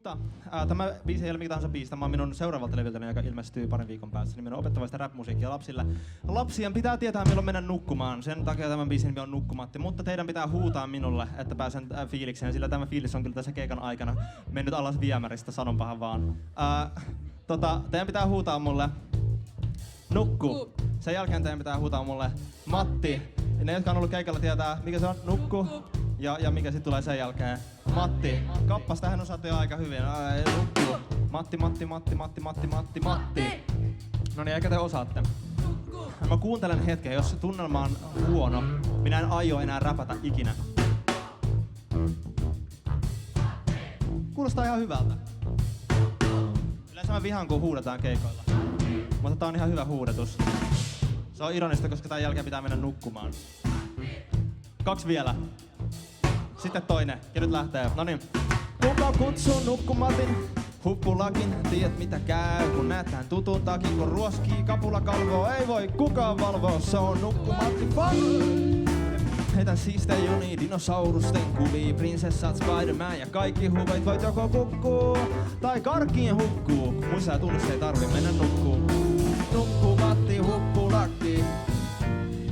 Mutta tämä biisi ei ole mikä tahansa biisi. Tämä on minun seuraavalta levyltäni, joka ilmestyy parin viikon päästä. Niin minun opettavaista rap-musiikkia lapsille. Lapsien pitää tietää milloin mennä nukkumaan. Sen takia tämän biisin nimi on Nukkumatti. Mutta teidän pitää huutaa minulle, että pääsen fiilikseen. Sillä tämä fiilis on kyllä tässä keikan aikana mennyt alas viemäristä, sanonpahan vaan. Teidän pitää huutaa mulle Nukku. Sen jälkeen teidän pitää huutaa mulle Matti. Ne, jotka on ollut keikalla, tietää mikä se on Nukku. Ja mikä sit tulee sen jälkeen? Matti. Kappas, tähän osaatte jo aika hyvin. Nukku. Matti. No niin, eikä te osaatte. Mä kuuntelen hetken, jos se tunnelma on huono, minä en aio enää räpätä ikinä. Kuulostaa ihan hyvältä. Yleensä mä vihaan, kun huudetaan keikoilla. Mutta tää on ihan hyvä huudetus. Se on ironista, koska tän jälkeen pitää mennä nukkumaan. 2 vielä. Sitten toinen. Ja nyt lähtee. Noniin. Kuka kutsuu nukkumatin? Huppulakin, tiedät mitä käy, kun näet tän tutun takin, kun ruoskii kapula kalvoo. Ei voi kukaan valvoa, se on Nukkumatti fan. Heitän siistejä juni, dinosaurusten kuvii, prinsessat, Spider-Man ja kaikki huveit. Voit joko kukkuu tai karkkiin hukkuu. Muissa ja tunnissa ei tarvi mennä nukkuu. Nukkumatti, huppulakki,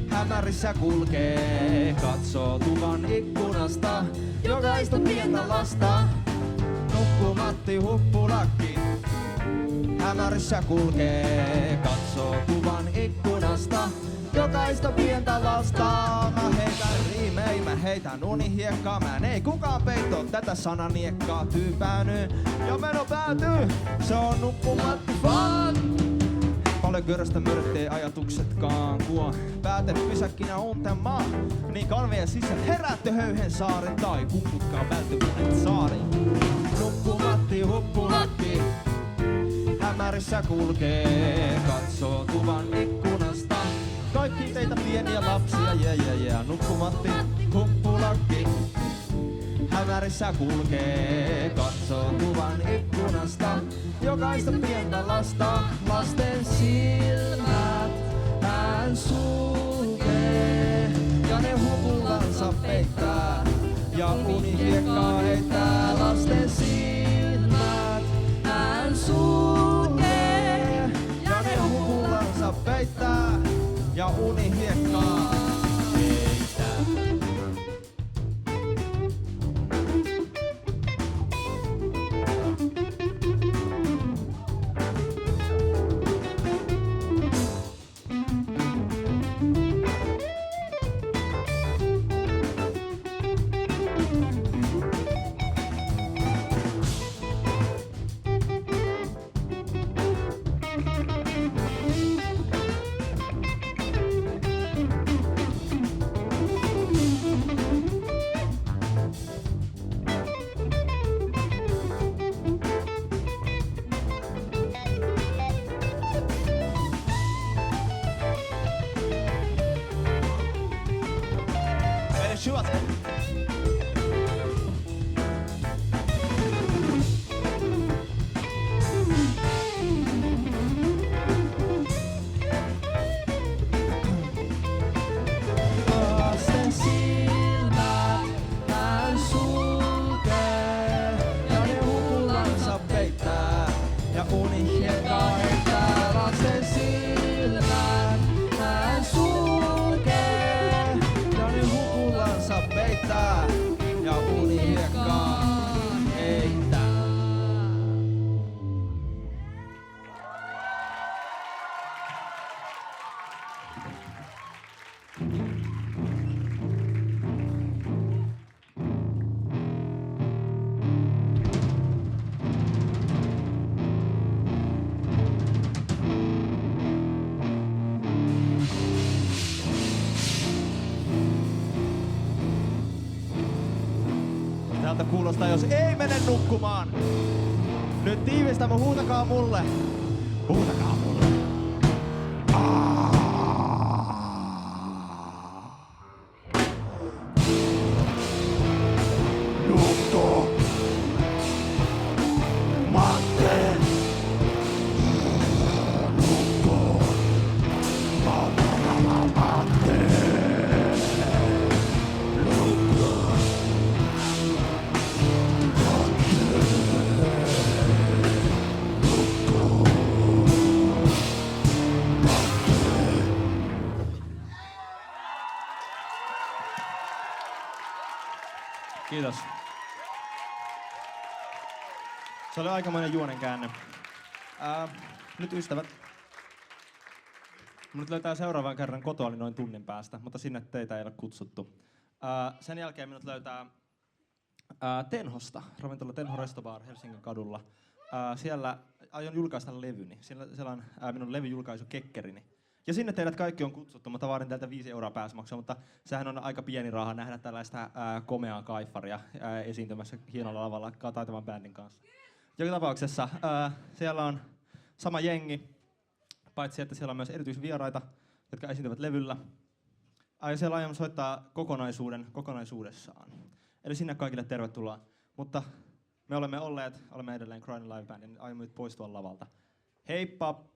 hämärissä kulkee. Katsoo tuvan ikkunasta jokaista pientä lasta. Nukkumatti, huppulakki, hämärissä kulkee. Katsoo kuvan ikkunasta jokaista pientä lasta. Mä heitän riimei, mä heitän unihiekkaa. Mä ei kukaan peitto tätä sananiekkaa tyypääny. Ja meno päätyy, se on Nukkumatti fan. Paljon köröstä mörttee ajatuksetkaan, kun pääte pysäkkinä untemaan. Niin kalvien sisään heräätte höyhen saaren tai kumputkaa välttyvuudet saari. Nukkumatti, huppulakki, hämärissä kulkee. Katsoo tuvan ikkunasta kaikki teitä pieniä lapsia, yeah. Nukkumatti, huppulakki, hämärissä kulkee. Katsoo kuvan ikkunasta jokaista pientä lasta. Lasten silmät hän sulkee ja ne hupullansa peittää ja unihiekkaa heittää. Lasten silmät hän sulkee ja ne hupullansa peittää ja unihiekkaa heittää. Tältä kuulostaa, jos ei mene nukkumaan. Nyt tiivistämme, huutakaa mulle. Huutakaa mulle. Nukko. Matte. Nukko. Matte. Nukko. Kiitos. Se oli aikamoinen juonen käänne. Nyt ystävät. Minut löytää seuraavan kerran kotoa noin tunnin päästä, mutta sinne teitä ei ole kutsuttu. Sen jälkeen minut löytää Tenhosta, ravintola Tenho Restobar Helsingin kadulla. Siellä aion julkaista levyni. Siellä on minun levyjulkaisu Kekkerini. Ja sinne teidät kaikki on kutsuttu, mutta vaadin teiltä 5 € pääsymaksua, mutta sehän on aika pieni raha nähdä tällaista komeaa kaiffaria esiintymässä hienolla lavalla taitavan bändin kanssa. Joka tapauksessa siellä on sama jengi, paitsi että siellä on myös erityisvieraita, jotka esiintyvät levyllä. Ja siellä aion soittaa kokonaisuudessaan. Eli sinne kaikille tervetuloa. Mutta me olemme edelleen Crying Live Band, ja aiomme nyt poistua lavalta. Heippa!